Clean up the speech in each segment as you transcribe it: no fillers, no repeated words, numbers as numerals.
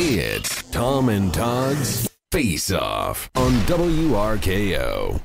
It's Tom and Todd's Face Off on WRKO.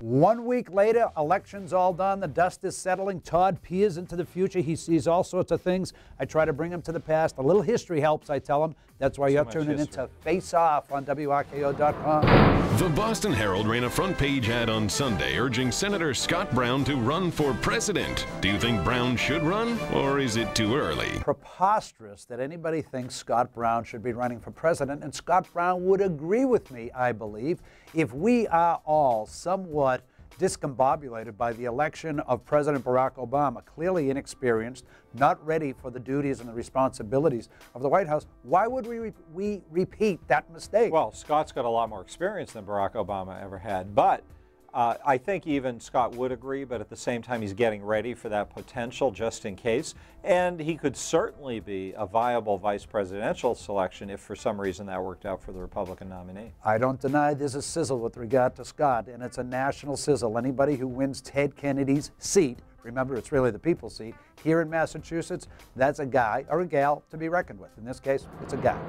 1 week later, election's all done. The dust is settling. Todd peers into the future. He sees all sorts of things. I try to bring him to the past. A little history helps, I tell him. That's why you're tuning into Face Off on WRKO.com. The Boston Herald ran a front page ad on Sunday urging Senator Scott Brown to run for president. Do you think Brown should run, or is it too early? Preposterous that anybody thinks Scott Brown should be running for president, and Scott Brown would agree with me, I believe, if we are all somewhat discombobulated by the election of President Barack Obama, clearly inexperienced, not ready for the duties and the responsibilities of the White House. Why would we repeat that mistake? Well, Scott's got a lot more experience than Barack Obama ever had, but I think even Scott would agree, but at the same time he's getting ready for that potential just in case, and he could certainly be a viable vice presidential selection if for some reason that worked out for the Republican nominee. I don't deny there's a sizzle with regard to Scott, and it's a national sizzle. Anybody who wins Ted Kennedy's seat, remember it's really the people's seat, here in Massachusetts, that's a guy or a gal to be reckoned with. In this case, it's a guy.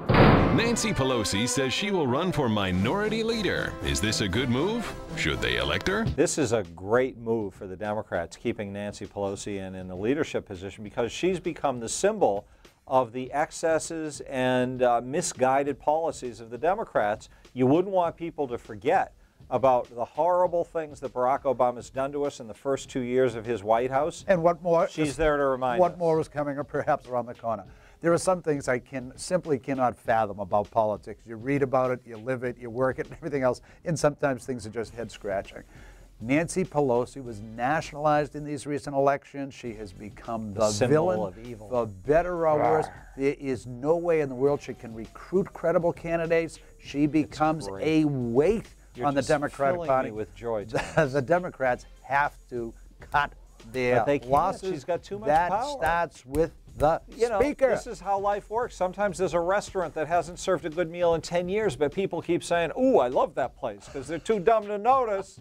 Nancy Pelosi says she will run for minority leader. Is this a good move? Should they elect her? This is a great move for the Democrats, keeping Nancy Pelosi in the leadership position, because she's become the symbol of the excesses and misguided policies of the Democrats. You wouldn't want people to forget about the horrible things that Barack Obama's done to us in the first 2 years of his White House. And what more? She's there to remind us. What more is coming or perhaps around the corner? There are some things I simply cannot fathom about politics. You read about it, you live it, you work it, and everything else, and sometimes things are just head-scratching. Nancy Pelosi was nationalized in these recent elections. She has become the villain of evil. For better or worse. There is no way in the world she can recruit credible candidates. She becomes a weight on the Democratic Party. Me with joy. The Democrats have to cut their losses. She's got too much power. That starts with the speaker. This is how life works. Sometimes there's a restaurant that hasn't served a good meal in 10 years, but people keep saying, "Ooh, I love that place," because they're too dumb to notice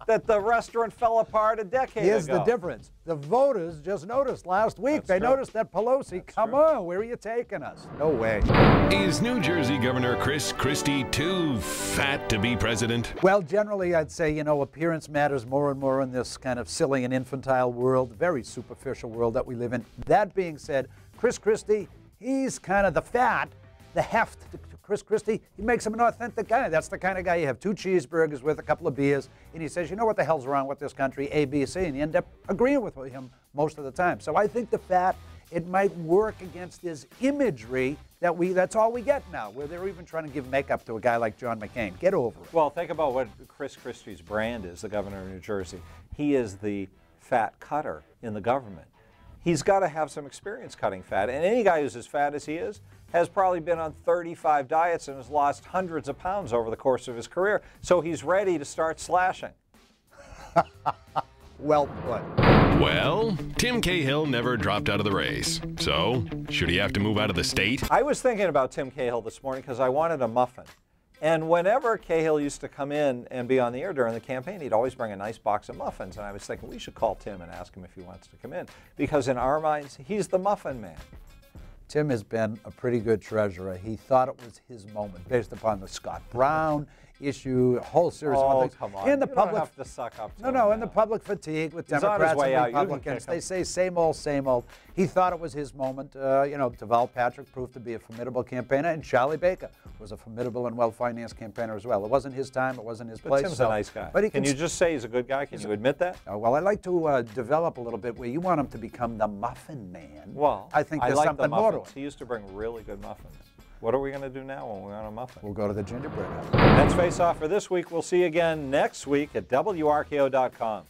that the restaurant fell apart a decade ago. Here's the difference. The voters just noticed last week. They noticed that Pelosi, come on, where are you taking us? No way. Is New Jersey Governor Christie too fat to be president? Well, generally, I'd say, you know, appearance matters more and more in this kind of silly and infantile world, very superficial world that we live in. That being said, Christie, he's kind of the fat, the heft to Chris Christie. He makes him an authentic guy. That's the kind of guy you have 2 cheeseburgers with, a couple of beers, and he says, you know what the hell's wrong with this country, A, B, C, and you end up agreeing with him most of the time. So I think the fat, it might work against his imagery that's all we get now, where they're even trying to give makeup to a guy like John McCain. Get over it. Well, think about what Chris Christie's brand is, the governor of New Jersey. He is the fat cutter in the government. He's got to have some experience cutting fat, and any guy who's as fat as he is has probably been on 35 diets and has lost hundreds of pounds over the course of his career, so he's ready to start slashing. Well put. Well, Tim Cahill never dropped out of the race, so should he have to move out of the state? I was thinking about Tim Cahill this morning because I wanted a muffin. And whenever Cahill used to come in and be on the air during the campaign, he'd always bring a nice box of muffins. And I was thinking we should call Tim and ask him if he wants to come in, because in our minds, he's the muffin man. Tim has been a pretty good treasurer. He thought it was his moment based upon the Scott Brown issue, a whole series of things. Come on. In the you public, don't have to suck up to No, him in the now. public fatigue with He's Democrats on his way and out. You can Republicans. pick him. They say same old, same old. He thought it was his moment. You know, Deval Patrick proved to be a formidable campaigner, and Charlie Baker was a formidable and well-financed campaigner as well. It wasn't his time. It wasn't his place. Tim's a nice guy. But can you just say he's a good guy? Can you admit that? Well, I like to develop a little bit where you want him to become the muffin man. Well, I think there's like something the more to muffins. it. He used to bring really good muffins. What are we going to do now when we're on a muffin? We'll go to the gingerbread house. That's Face Off for this week. We'll see you again next week at WRKO.com.